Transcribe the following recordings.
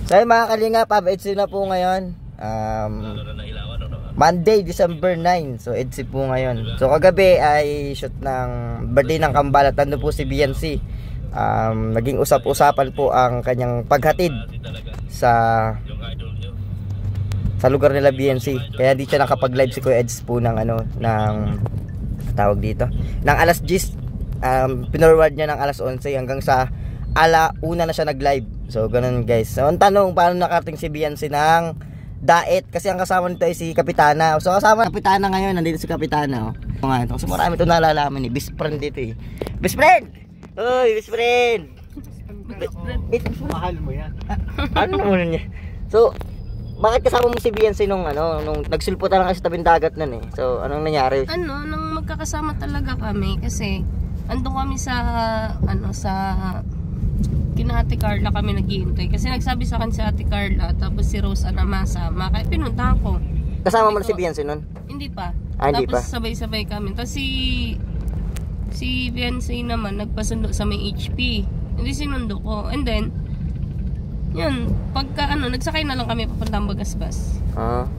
So yun mga kalingap, EDC na po ngayon. Monday, December 9. So EDC po ngayon. So kagabi ay shoot ng birthday ng kambal at nandun po si BNC. Naging usap-usapan po ang kanyang paghatid sa lugar nila BNC. Kaya di siya nakapag-live si Kuya Eds po ng ng tawag dito. Ng alas 10, pinorward niya ng alas 11 hanggang sa una na siya nag-live. So ganun guys. So ang tanong, paano nakarating si BNC ng Daet? Kasi ang kasama nito ay si Kapitana. So kasama Kapitana ngayon, nandito si Kapitana. Kasi marami ito nalalaman ni best friend dito eh. Best friend! Uy, best friend! Mahal mo yan. Ano naman niya? So, bakit kasama mo si BNC nung nagsulputan lang kasi sa tabing dagat nun eh. So, anong nangyari? Nung magkakasama talaga kami kasi andun kami sa kina Ate Carla kami naghihintay. Kasi nagsabi sa akin si Ate Carla tapos si Rose masama. Kaya pinunta ako. Kasama mo na si BNC nun? Hindi pa. Hindi tapos pa. sabay-sabay kami. Tapos si BNC naman nagpasundo sa may HP. Hindi sinundo ko. And then yun, pagka nagsakay na lang kami papuntang Bagasbas.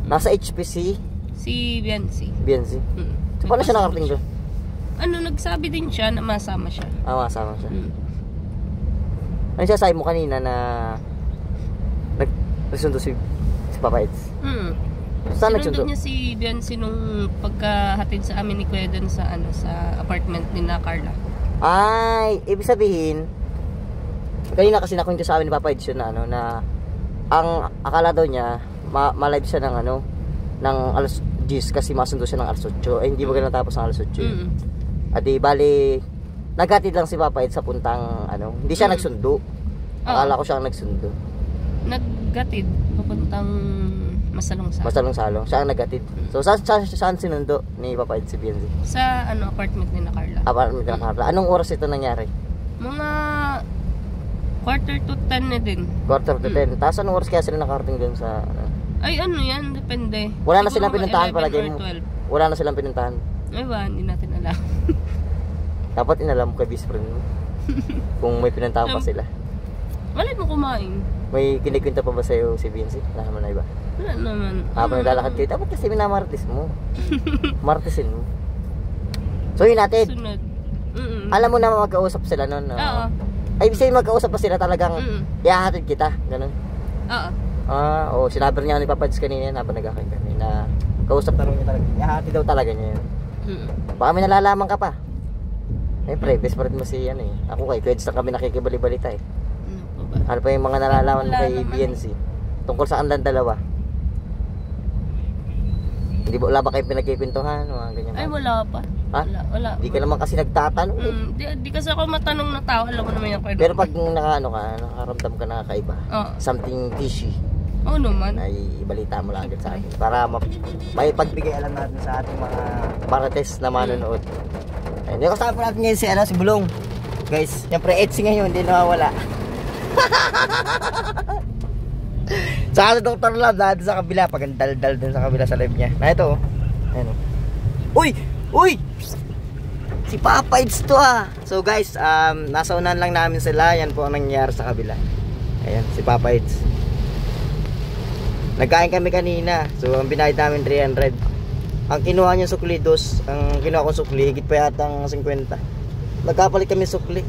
Nasa HPC? Si BNC. So paano siya nakarating doon? Nagsabi din siya na masama siya. Masama siya. Ano siya sabi mo kanina na nagsundo si Papa Eds? Saan nagsundo? Sinundo niya si BNC nung pagkahatid sa amin ni Kuya dun sa apartment ni na Carla. Ay, ibig sabihin kanina kasi nakwento sa amin ni Papa Eds yun na ang akala daw niya ma-live siya ng alas 10 kasi masundo siya ng alas 8. Hindi ba ganun tapos ng alas 8? At di bali naghatid lang si Papa Eds sa puntang hindi siya nagsundo. Akala ko siya ang nagsundo. Naghatid papuntang Masalong-salong. Siya ang naghatid. So saan sinundo ni Papa Eds si BNC? Sa apartment ni na Carla. Apartment ni na Carla. Anong oras ito nangyari? Mga 9:45 na din. 9:45. Tapos anong oras kaya sila nakarating dun sa Ay yan, depende. Wala na Siguro silang pinuntahan palagi mo. 12. Wala na silang pinuntahan. Ay hindi natin alam. Dapat inalam mo kay best friend mo. Kung may pinuntahan pa sila. Wala mo kumain. May kinikwento pa ba sa'yo si BNC? Wala naman na iba? Wala naman. Habang naglalakad kayo, dapat kasi minamartis mo. Martisin mo. So yun natin. Sunod. Alam mo na magkausap sila nun. Oo. Ay, ibig sabihin magkausap pa sila talagang ihahatid kita. Ganun. Oo. Sinabi niya ni Papa Eds kanina habang nagkakain kami na kausap na rin niya talaga. Ihahatid daw talaga niya yun. Baka may nalalaman ka pa. Siyempre, best friend mo si Ako kay Kuya Eds na kami nakikibali-balita eh. Ano pa yung mga nalalaman mo kay BNC? Tungkol sa andan dalawa. Wala ba kayong pinagkikwentuhan? Ganyan. Ay, wala pa. Ha? Wala. Di ka naman kasi nagtatanong. Di kasi ako matanong na tao. Alam mo naman yung kwento. Pero pag nakaramdam ka na kakaiba, something fishy, Oo naman. ay ibalita mo lang agad sa akin. Para may pagbigay alam natin sa ating mga barates na manonood. Ayun, kasama natin ngayon si Bulong. Guys, siyempre Etsy ngayon, hindi nawawala. Sa Dr. Love, dahil sa kabila, pagandal-dal dun sa kabila sa live niya. Na ito, ayun. Uy! Si Papa Eds to So guys, nasa unan lang namin sila. Yan po ang nangyayari sa kabila. Ayan, si Papa Eds. Nagkain kami kanina. So ang binayad namin 300. Ang kinuha niya sukli dos. Ang kinuha ko sukli, higit pa yata ang 50. Nagkapalit kami sukli.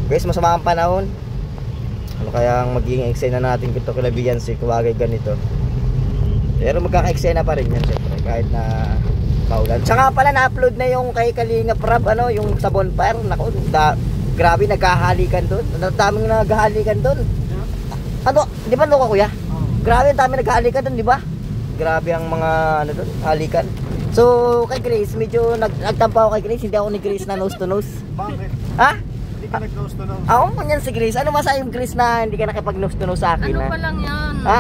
Guys, masama ang panahon. Ano kaya ang magiging eksena natin kung ito kila BNC kung bagay ganito. Pero magkaka-eksena pa rin yan syempre kahit na maulan. Tsaka pala na-upload na yung kay Kalinga Prab yung sa bonfire. Naku, grabe nagkahalikan doon. Ang daming naghahalikan doon. Di ba loko kuya? Grabe ang dami naghahalikan doon, di ba? Grabe ang mga doon, halikan. So kay Grace, medyo nagtampa ako kay Grace. Hindi ako ni Grace na nose to nose. Bakit? Ha? Hindi ka nag-nose to nose? Ako man yan si Grace. Ano masabi yung Grace na hindi ka nakipag-nose to nose sa akin? Ano pa lang yan? Ha?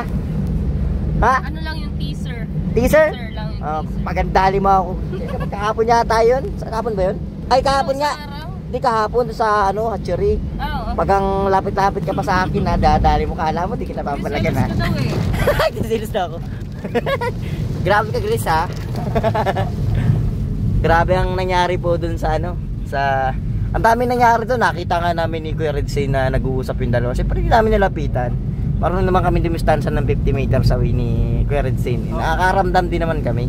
Ano lang yung teaser? Teaser? Lang yung teaser. Pagandali mo ako. Kahapon yata yun. Kahapon ba yun? Ay, kahapon nga. Hindi kahapon sa hatchery. Oo. Pag ang lapit-lapit ka pa sa akin, dadali mo, kala mo, di kita papalagan ha. Kisilis na ako. Grabe ka Grace ha. Grabe ang nangyari po dun sa sa Ang dami nangyari doon. Nakita nga namin ni Kuya Redsay na nag-uusap yung dalawa. Siyempre hindi namin nilapitan. Parang naman kami dumistansa ng 50 meters away ni Kuya Redsay. Nakakaramdam din naman kami.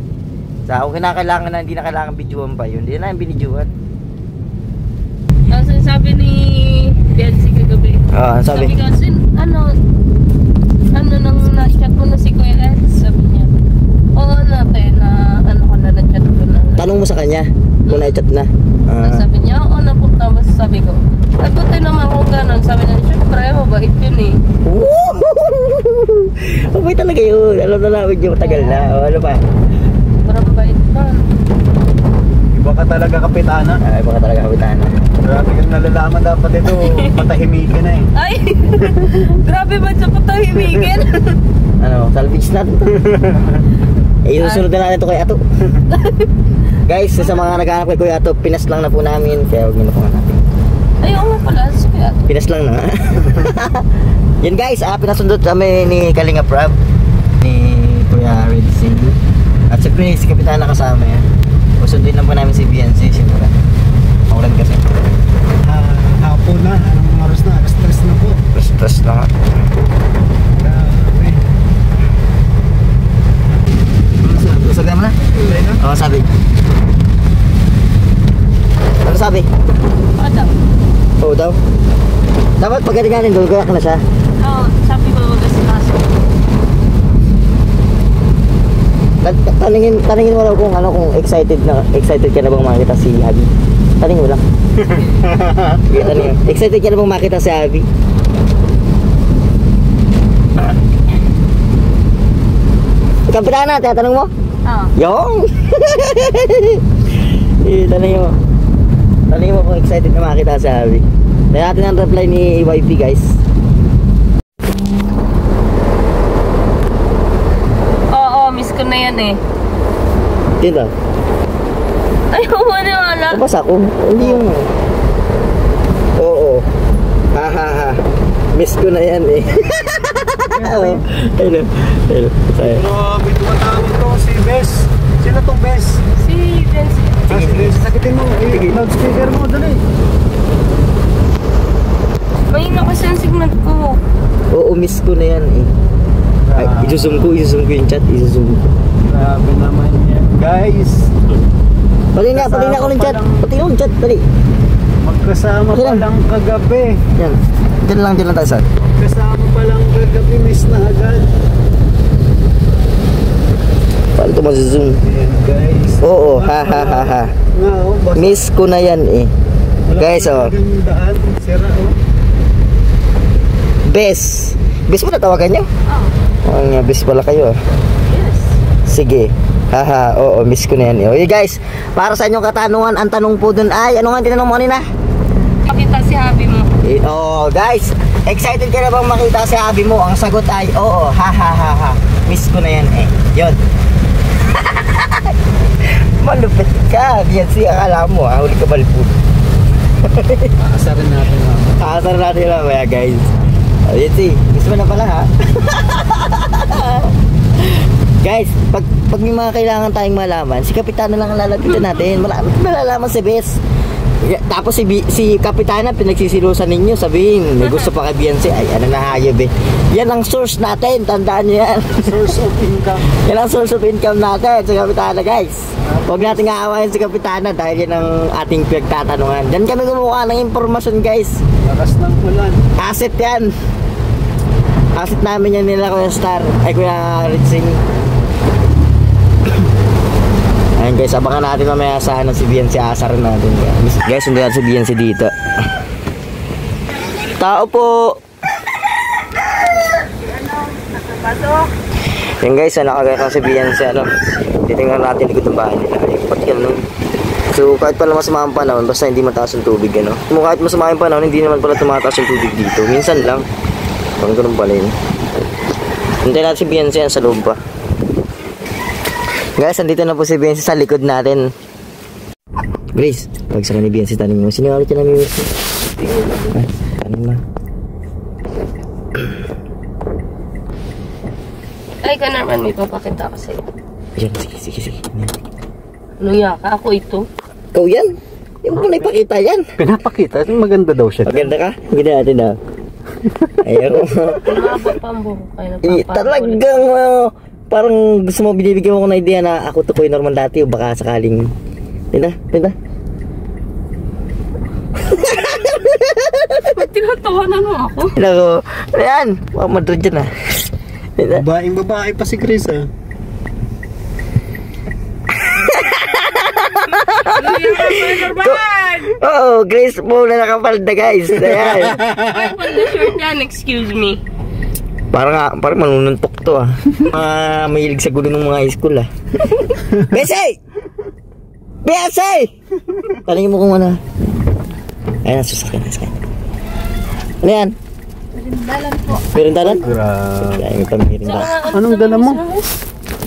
Kung kinakailangan na hindi na kailangan videoan pa yun, hindi na namin binidyoan. Kasi sabi ni Biancy kagabi. Sabi kasi ano nang na-chat mo na si Kuya Ed, sabi niya. Oo natin na ano ka na na-chat ko na. tanong mo sa kanya kung na-chat na. Sabi niya, oo na po. Tapos sabi ko, nagutin naman kung gano'n. Sabi niya, syempre, mabait yun eh. Mabait talaga yun. Alam na namin yung matagal na. Ano pa? Parang mabait man. Iba ka talaga kapitana. Iba ka talaga kapitana. Grabe kang nalalaman dapat ito. Patahimikin na eh. Ay! Grabe ba siya patahimikin? Salvage natin to. Susunod na natin ito kay Ato. Guys, sa mga naghahanap kay Kuya Ato, pinas lang na po namin. Kaya huwag nyo na po hanapin. Ay, oo nga pala. Si Kuya Ato. Pinas lang na. Yan guys, pinasundot kami ni Kalinga Prab, ni Kuya Redsay. At siyempre si Kapitana kasama yan. Susundin lang po namin si Biancy. Siguro maulan kasi. Hapon na. Anong oras na? Stress na po. Stress na nga. Grabe. Sabi mo na? Oo, sabi. Ano sabi? Daw. Oo daw. Dapat pagkatiganin doon, kaya ka na siya. Oo, sabi ko mag-asikaso. Taningin mo lang kung kung excited ka na bang makita si Abby. Taningin mo lang. Sige, taningin. Excited ka na bang makita si Abby? Kapitana, tinatanong mo? Oo. Yung! Taningin mo. Taningin mo kung excited na makita si Abby. Dahil natin ang reply ni YP guys. Miss ko na yan eh. Dito. Ay, wala. Tapos ako. Hindi yung... Oo. Ha ha ha. Miss ko na yan eh. Hello. Hello. Grabe, tumatawag to si Bes. Sino tong Bes? Si Biancy. Si Bes. Sakitin mo. Loudspeaker mo. Dali. Mahina kasi ang signal ko. Oo, miss ko na yan eh. Ay, isusum ko yung chat, isusum ko. Grabe naman yan, guys. Pati na ako ng chat. Pati yung chat, dali. Magkasama pa lang kagabi. Yan. Diyan lang tayo sir. Magkasama pa lang kagabi, miss na agad. Paano ito masusum? Ayan, guys. Oo, ha ha ha ha. Miss ko na yan eh. Guys, oh. Daan, sira, oh. Bes mo na tawagan nyo? Oo nga, bes pala kayo. Yes. Sige. Haha, oo, miss ko na yan. Okay guys, para sa inyong katanungan, ang tanong po dun ay, ano nga tinanong mo kanina? Makita si Abby mo. Guys, excited ka na bang makita si Abby mo? Ang sagot ay, oo, ha. Miss ko na yan eh. Yun. Malupit ka. Biancy, akala mo huli ka balpud. Aasarin natin mamaya. Aasarin natin mamaya guys. Biancy, miss mo na pala ha. Guys, pag may mga kailangan tayong malaman, si Kapitana lang ang lalapitan natin. Malalaman si Bes. Tapos si Kapitana pinagsisilusan ninyo, sabihin may gusto pa kay Biancy, ay ano na hayop eh. Yan ang source natin, tandaan nyo yan. Source of income. Yan ang source of income natin si Kapitana guys. Huwag natin aawayin si Kapitana dahil yan ang ating pinagtatanungan. Diyan kami gumawa ng impormasyon guys. Lakas ng ulan. Asset yan. Asset namin yan nila Kuya Star, ay Kuya Ritzing. Ayun guys, abangan natin mamaya sa si Biancy, asarin natin guys. Hindi natin si Biancy dito. Tao po. Yan guys, nakagaya si Biancy, titingnan natin likod ng bahay nila. Pati yan, so kahit pala masama ang panahon, basta hindi mataas yung tubig, kung kahit masama yung panahon, hindi naman pala tumataas yung tubig dito. Minsan lang. Parang ganun pala yun. Hintayin natin si Biancy sa loob pa. Guys, andito na po si Biancy sa likod natin. Grace, pag sa ni Biancy, tanong mo. Sino ulit yung namimiss mo? Tanong mo. Ay ka naman, may papakita ko sa'yo. Ayan, sige. Ano yan ka? Ako ito. Ikaw yan? Yung mo na ipakita yan. Pinapakita, maganda daw siya. Maganda ka? Maganda natin na. Ayaw. Mahaba pa ang buhok kaya Talagang parang gusto mo binibigyan mo ko na idea na ako to Kuya Norman dati o baka sakaling tinda. Tinatawanan mo ako. Nako, ayan, Madrid dyan Babae pa si Chris ah. Oo, Grace mo na nakapalda guys. Ayan. Palda short yan, excuse me. Parang manununtok to mahilig sa gulo ng mga high school Besay! Talingin mo kung ano. Ayan, susakyan. Ano yan? Perindalan po. Perindalan? Grabe. Ayan, ito perindalan. Anong dala mo?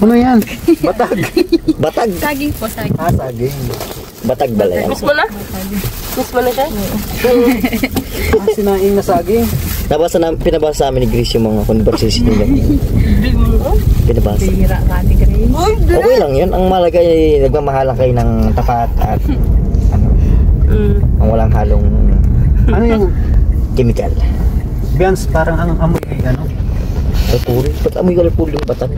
Ano yan? Batag. Saging po, saging. Saging. Batag bala yan. Miss mo na? Miss mo na siya? Sinaing na saging. Pinabasa sa amin ni Grace yung mga conversation nila. Pinabasa. Bira ka, Ate Grace. Okay lang yun. Ang malaga ay nagmamahalan kayo ng tapat at ang walang halong Ano yung chemical. Bians, parang ang amoy ay ano? Alpuri. Ba't amoy alpuri yung batag?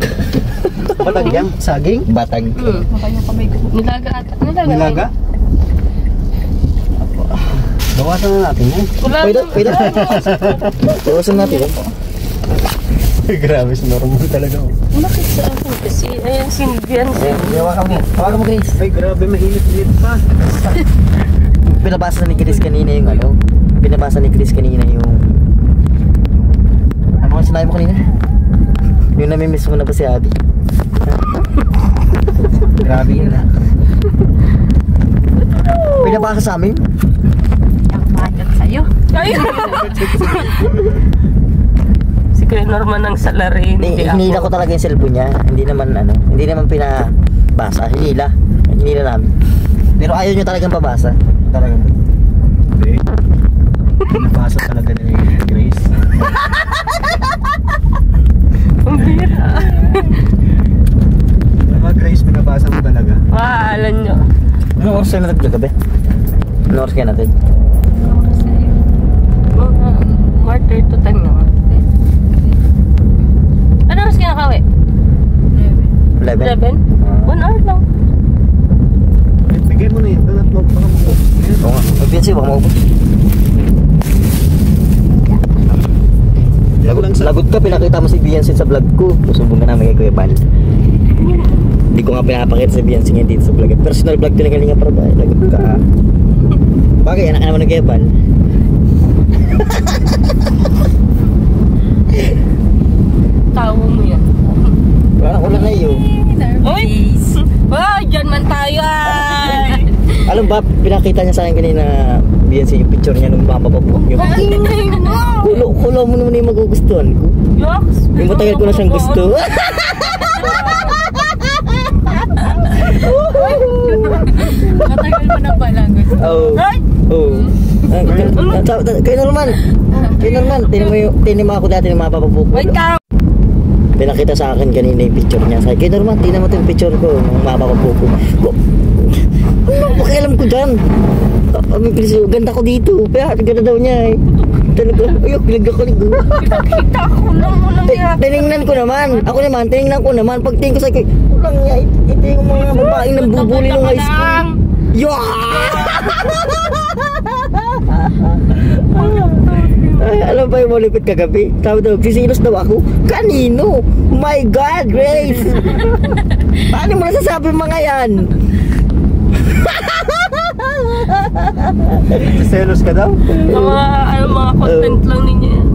Batag yan? Saging? Batag. Makanya kamay ko. Nilaga ata. Nilaga? Bawasan na natin yan. Pwede. Bawasan natin yan. Grabe, si normal talaga. Bakit sa akin? Kasi ayan si Beyonce. Hawakan mo Grace. Ay, grabe, mainit-init pa. Pinabasa ni Chris kanina yung ano ang sinabi mo kanina? Yung namimiss mo na ba si Abby? Grabe yun Pinabasa sa amin? Ang magat sa'yo. Ayun! Si Kuya Norman ang salarin. Hinila ko talaga yung cellphone niya. Hindi naman pinabasa. Hinila namin. Pero ayaw nyo talagang pabasa. Talagang Hindi. Pinabasa talaga ni Grace. Ang bira. Diba, Grace, pinabasa mo talaga. Alam nyo. Anong oras kayo natin kagabi? Anong oras kayo natin? Quarter to 10 na. Ano mas kinakawi? 11? 11? 1 hour lang. Bigay mo na yun. Doon at magpakamuko. Oo nga. Magpinsi, baka maubos. Lagot ka, pinakita mo si Beyonce sa vlog ko. Susubong ka namin kay Kuya Bal. Hindi ko nga pinapakita si Beyonce ngayon dito sa vlog. Personal vlog tinagaling nga para ba? Lagot ka. Bakit? Anak ka naman ng Kuya Bal. Tawo mo yan. Parang ulan na yun. Uy! Wow, dyan man tayo Alam ba, pinakita niya sa akin kanina Beyonce yung picture niya nung mapapapok niyo. Kulo mo naman yung magugustuhan ko. Yoks! Yung matagal ko na siyang gusto. Matagal mo na pala gusto. Oo. Kay Norman, tinan mo ako dati ng mapapapok. Wait ka! Pinakita sa akin kanina yung picture niya. Sabi, kay Norman, tinan mo yung picture ko nung mapapapok ko. Ano pakialam ko dyan? Ganda ko dito. Kaya ganda daw niya eh. Talaga, ayok, pinagkakalig ko. Kita ko lang mo lang yan. Tinignan ko naman. Tinignan ko naman. Pag tingin ko sa kay, walang niya. Ito yung mga babaeng nang bubuli ng high school. Ay, alam ba yung malipit kagabi? Tawag daw, sisilos daw ako. Kanino? My God, Grace! Paano mo nasasabi mga yan? Selos ka daw? Mga content lang ninyo yan.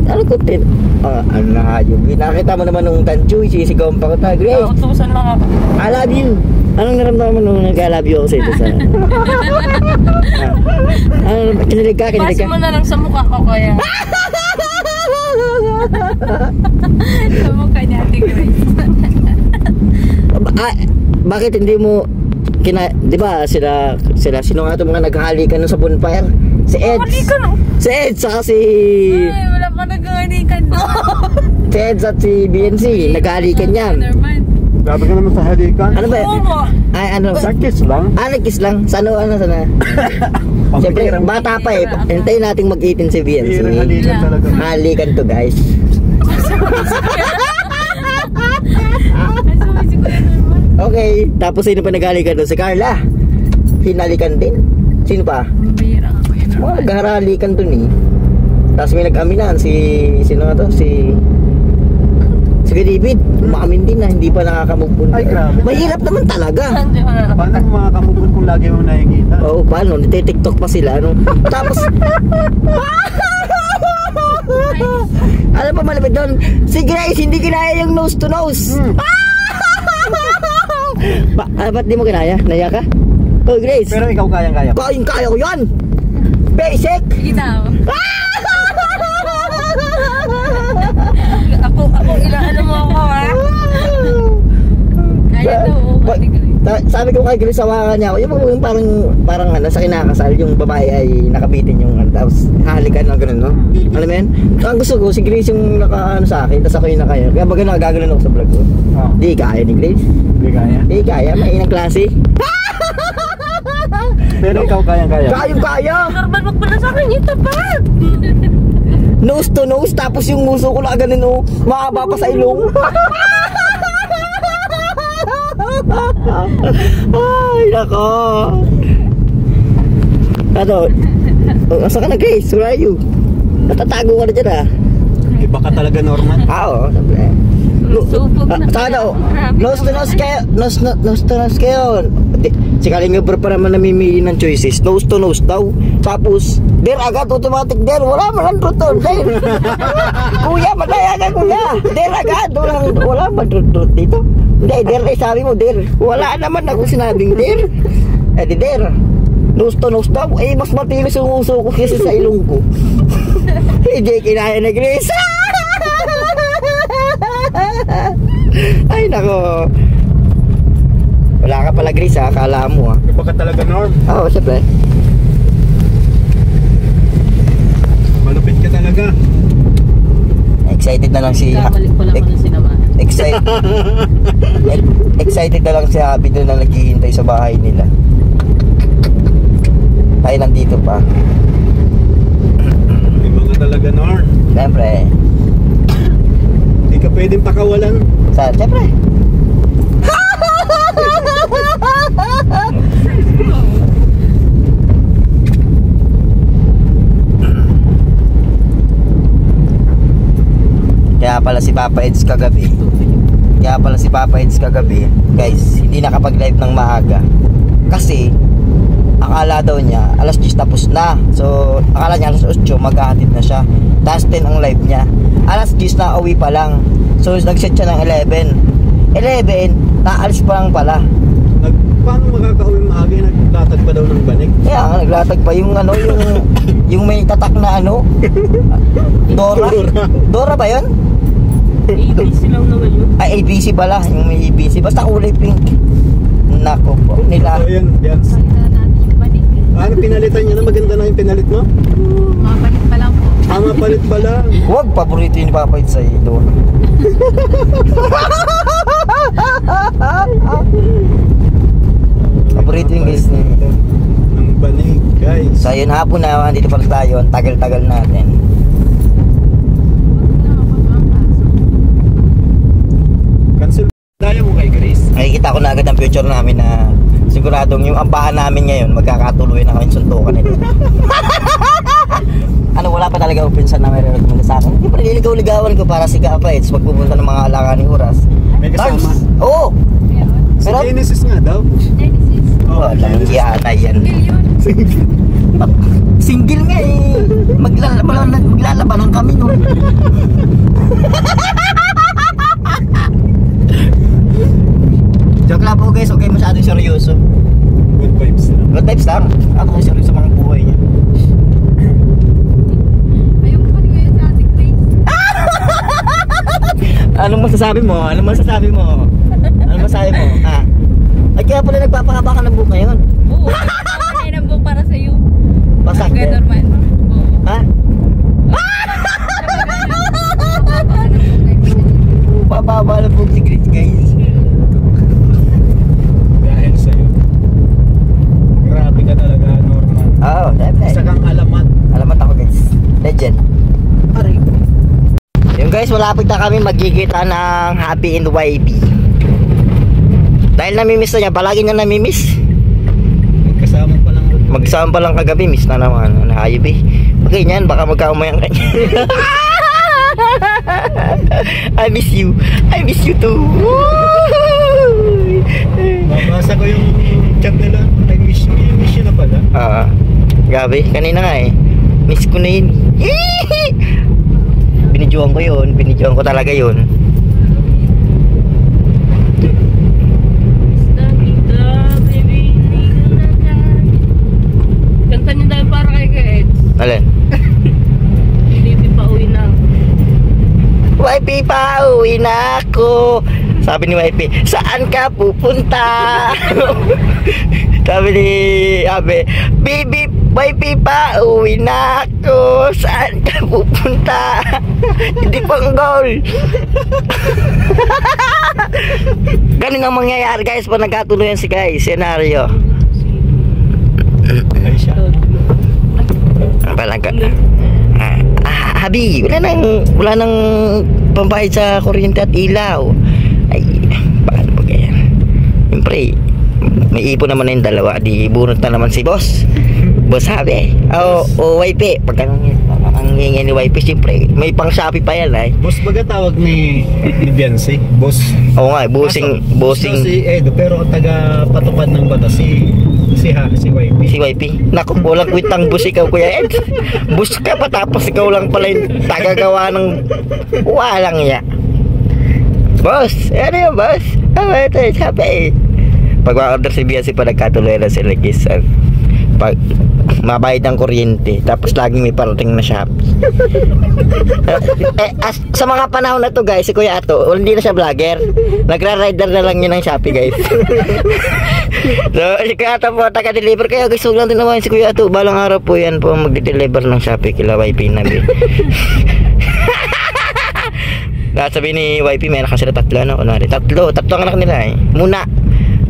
Ano content? Ano na yun? Nakita mo naman nung Tanchoy, sisigawan pa ko ta, Grace. Utusan lang ako. I love you. Anong naramdaman mo nung nag-I love you ako sa ito sa... Kinilig ka? Pasi mo na lang sa mukha ko kaya. Sa mukha niya, Ate Grace. Bakit hindi mo... di ba sila sino nga itong mga naghahalikan nun sa bonfire? Si Eds. Si Eds saka si... Ay, wala pa nagkakanikan. Si Eds at si BNC naghahalikan yan. Norman. Grabe ka naman sa halikan. Ano ba? Oo. Ay, ano? Sakit lang. Nag-kiss lang. Sana. Siyempre, bata pa eh. Hintayin nating mag-18 si Vian. Hirang halikan talaga. Halikan to, guys. Okay, tapos sino pa naghalikan doon? Si Carla. Hinalikan din. Sino pa? Bihira ako yun. Mga nagharalikan doon eh. Tapos may nag-aminan sino nga to? Si Kuya David. Umaamin din na hindi pa nakakamove on. Ay, grabe. Mahirap naman talaga. Paano mo makakamubon kung lagi mo nakikita? Oo, paano? Nite-tiktok pa sila, ano? Tapos, alam pa malapit doon, si Grace, hindi kinaya yung nose to nose. Ba't di mo kinaya? Naya ka? Oh, Grace. Pero ikaw kayang-kaya. Kaya ko yan. Basic. Sige daw. Ako ilaano mo ako ha. Kaya daw. Sabi ko kay Grace, sawakan niya ako. Yung parang ano, sa kinakasal, yung babae ay nakabitin yung tapos hahalikan lang ganun, no? Alam mo yan? Ang gusto ko, si Grace yung nakaano sa akin, tapos ako yung nakaya. Kaya baga nagaganon ako sa vlog ko. Oh. Di kaya ni Grace. Hindi kaya. Di kaya, mainang klase. Pero ikaw kayang-kaya. Kaya. Normal magpala sa akin ito pa. Nose to nose, tapos yung muso ko na ganun, oh, mahaba pa sa ilong. Ay, nako. Ano? Asa ka na, Grace? Where are you? Natatago ka na dyan, ah. Iba ka talaga, Norman. Oo, sabi. Supog na. Saka daw, nose to nose kayo. Nose to nose kayo. Si Kalinga Bro pa naman namimili ng choices. Nose to nose daw. Tapos, der agad, automatic der. Wala man ang trutol, der. Kuya, madaya ka, kuya. Der agad. Wala man trutol dito. Hindi, der eh, sabi mo, der. Wala naman ako sinabing der. Eh, di der. Nose to nose daw. Eh, mas matilis yung uso ko kasi sa ilong ko. Hindi, kinaya na Grace. Ay, nako. Wala ka pala, Grace, ha? Akala mo, ha? Iba ka talaga, Norm. Oo, siyempre. Malupit ka talaga. Excited na lang si... Kamalik ko lang ako ng sinamahan. Excited na lang si Happy doon na naghihintay sa bahay nila. Tayo nandito pa. Iba ka talaga, Norm. Siyempre. Hindi ka pwedeng pakawalan. Siyempre. Kaya pala si Papa Eds kagabi. Guys, hindi nakapag-live ng maaga. Kasi akala daw niya alas 10 tapos na. So, akala niya alas 8 maghahatid na siya. Tapos 10 ang live niya. Alas 10 na uwi pa lang. So, nag-set siya ng 11. 11, naalis pa lang pala. Paano makakauwi maaga? Naglatag pa daw ng banig. Kaya nga, naglatag pa yung ano, yung may tatak na ano. Dora ba yun? ABC lang naman yun. Ay, ABC pala. Yung may ABC. Basta kulay pink. Nako po. Nila. So, yan. Palitan natin yung banig. Ano pinalitan niya na? Maganda na yung pinalit mo? Mapalit pa lang po. Mapalit pa lang. Huwag paborito yun ni Papa Eds sa'yo doon. Paborito yung guys niya. Ng banig, guys. So ayun, hapon na, dito pala tayo. Ang tagal-tagal natin. Cancel. Daya mo kay Grace. Nakikita ko na agad ang future namin na siguradong yung ambahan namin ngayon magkakatuloy na kami suntukan nito. Ano, wala pa talaga open na may recommend sa akin. Siyempre, niligaw-ligawan ko para si Papa Eds magpupunta ng mga alakaning oras. May kasama. Oo! Sa Pero, Genesis nga daw. Genesis. walang yana yan. Yun. Single nga eh. Maglalabanan kami nun. Joke lang po guys, okay masyadong seryoso. Good vibes na. Good vibes lang. Ako seryoso sa mga buhay niya. Ayaw mo pa di kayo sa ating place. Anong masasabi mo? Anong masasabi mo? Anong masasabi mo? Ha? Ay kaya pala nagpapahaba ka ng buhok ngayon. Oo. Ay, nambok para sa'yo. Pasak Kaya din. Norman. Oo. Ha? Bababa ng buhok si Grace guys. guys, malapit na kami magkikita ng Happy and YB. Dahil namimiss na niya, palagi niya namimiss. Magsama pa lang kagabi, miss na naman. Hayop eh. Okay niyan, baka magkaumayang ka niya. I miss you. I miss you too. Mabasa ko yung chat nila. I miss you na pala. Gabi, kanina nga eh. Miss ko na yun. Binidyoan ko yun. Binidyoan ko talaga yun. Kanta niyo dahil para kay Ed. Alin? Hindi pa uwi na. YP pa, uwi na ako. Sabi ni YP, saan ka pupunta? Sabi ni Abe, baby, YP pa, uwi na ako. Saan ka pupunta? Hindi pang goal. Ganun ang mangyayari guys pag nagkatuloyan si guys. Senaryo. Ay siya. Palaga. Habi, wala nang pambayad sa kuryente at ilaw. Ay, paano ba kaya? Siyempre, may ipon naman na yung dalawa. Di bunot na naman si boss. Boss Habi. O YP. Pag ang hingi ni YP, siyempre, may pang Shopee pa yan ay. Boss baga tawag ni Biancy? Boss. Oo nga, bossing. Si Edo, pero taga patupad ng bata si YP. Si YP. Naku, walang kwintang bus ikaw, Kuya Ed. Bus ka pa tapos ikaw lang pala yung tagagawa ng walang iya. Boss, ano yung boss? Ito, sabi. Pag ma-order si Biancy pa nagkatuloy na sila guys. Pag mabayad ng kuryente, tapos laging may parating na Shopee. Sa mga panahon na to guys, si Kuya Ato, hindi na siya vlogger. Nagra-rider na lang yun ng Shopee guys. So, si Kuya Ato po, taga-deliver. Kaya guys, huwag lang din naman si Kuya Ato. Balang araw po yan po mag-deliver ng Shopee kila YP nabi. Sabi ni YP, meron kasi na tatlo, ano? Tatlo ang anak nila eh. Muna.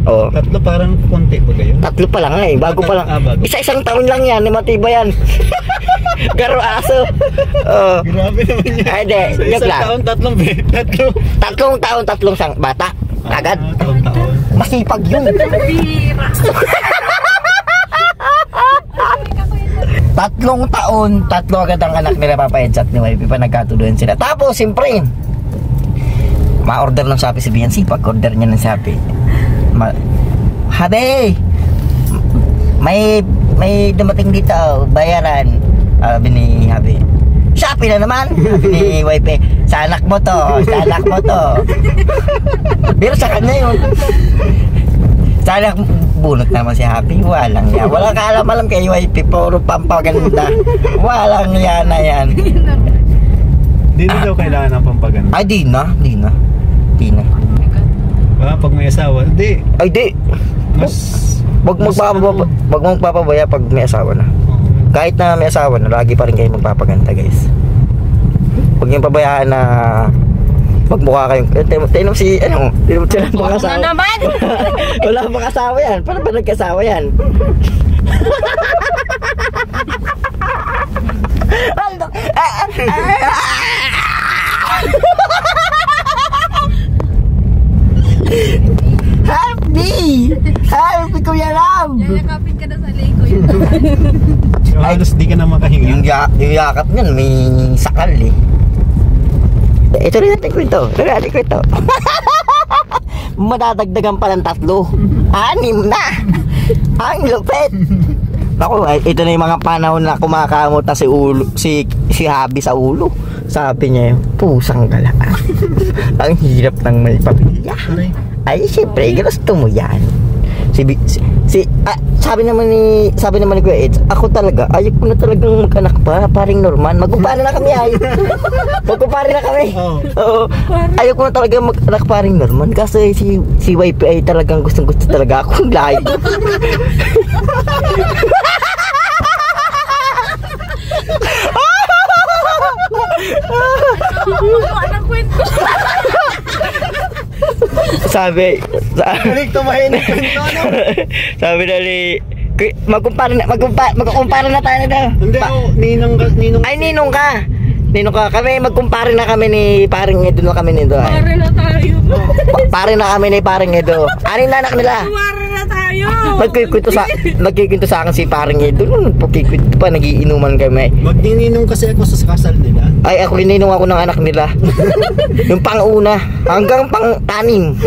Oh. Tatlo parang konti pa kayo? Tatlo pa lang eh, bago pa lang. Bago. Isang taon lang yan, matibay yan. Garo aso. Oh. Grabe naman yan. Ay, di, joke lang. Tatlong taon, tatlong bata. Agad. Taon. Masipag yun. Tatlong taon, tatlo agad ang anak nila papaheadshot ni YP pa nagkatuloyan sila. Tapos, siyempre, ma-order ng Shopee si Biancy. Pag-order niya ng Shopee, Habi, may dumating dito, bayaran. Sabi ni Habi, Shopee na naman. Sabi ni YP, sa anak mo to. Pero sa kanya yun. Sa anak, bunot naman si Happy. Walang yan. Walang kaalam-alam kay YP. Puro pampaganda. Walang yan na yan. Di na daw kailangan ng pampaganda. Ay, di na. Pag may asawa, di. Ay, di. Wag magpapabaya pag may asawa na. Kahit na may asawa na, lagi pa rin kayo magpapaganda guys. Huwag niyong pabayaan na magmukha kayong tinom si ano, tinom sila mga asawa. Ano naman? Wala pang asawa yan. Paano ba nagkasawa yan? Happy Kuya Ram. Yakapin ka na sa leg ko yun. Halos di ka na makahinga. Yung yakap niyan may sakal eh. Ito rin natin kwento. Madadagdagan pa ng 3. 6 na. Ang lupit. Ako, ito na yung mga panahon na kumakamot na si Habi sa ulo. Sabi niya yung pusang galaan. Ang hirap ng may pamilya. Ay, siyempre, gusto mo yan. Sabi naman ni Kuya Eds, ako talaga, ayaw ko na talagang mag-anak pa, paring Norman. Magkumpara na kami ay. Magkumpara na kami. Oo. Ayaw ko na talaga mag-anak paring Norman kasi si YP ay talagang gustong-gusto talaga akong lahat. Anong kwento? Sabi na ni magkukumpara na tayo na daw. Hindi, ninong Ay, ninong ka. Nino ka, kami magkumpare na kami ni paring Edo na kami nito ay. Pare na tayo. Pare na kami ni paring Edo. Aning na anak nila. Pare na tayo. Magkikwento sa akin si paring Edo. Pagkikwento pa, nagiinuman kami. Magnininong kasi ako sa kasal nila. Ay, ako lininong ako ng anak nila. Yung pang-una hanggang pang-anim.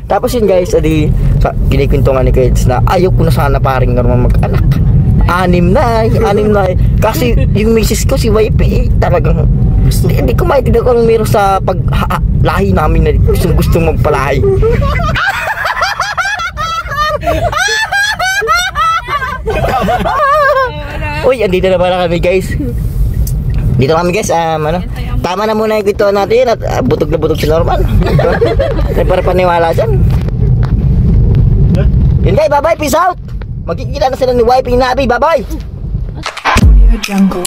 Tapos yun guys, adi kinikwento nga ni Kids na ayaw ko na sana paring normal mag-anak. Anim na. Kasi yung misis ko si wife talagang hindi ko maintindihan kung meron sa lahi namin na gusto magpalahi. Uy, andito na pala kami guys. Dito kami guys, tama na muna yung kwento natin at butog na butog si Norman. May para paniwala dyan. Yun guys, bye bye, peace out. Magkikita na sila ni Wiping Nabi, bye bye. Jungle.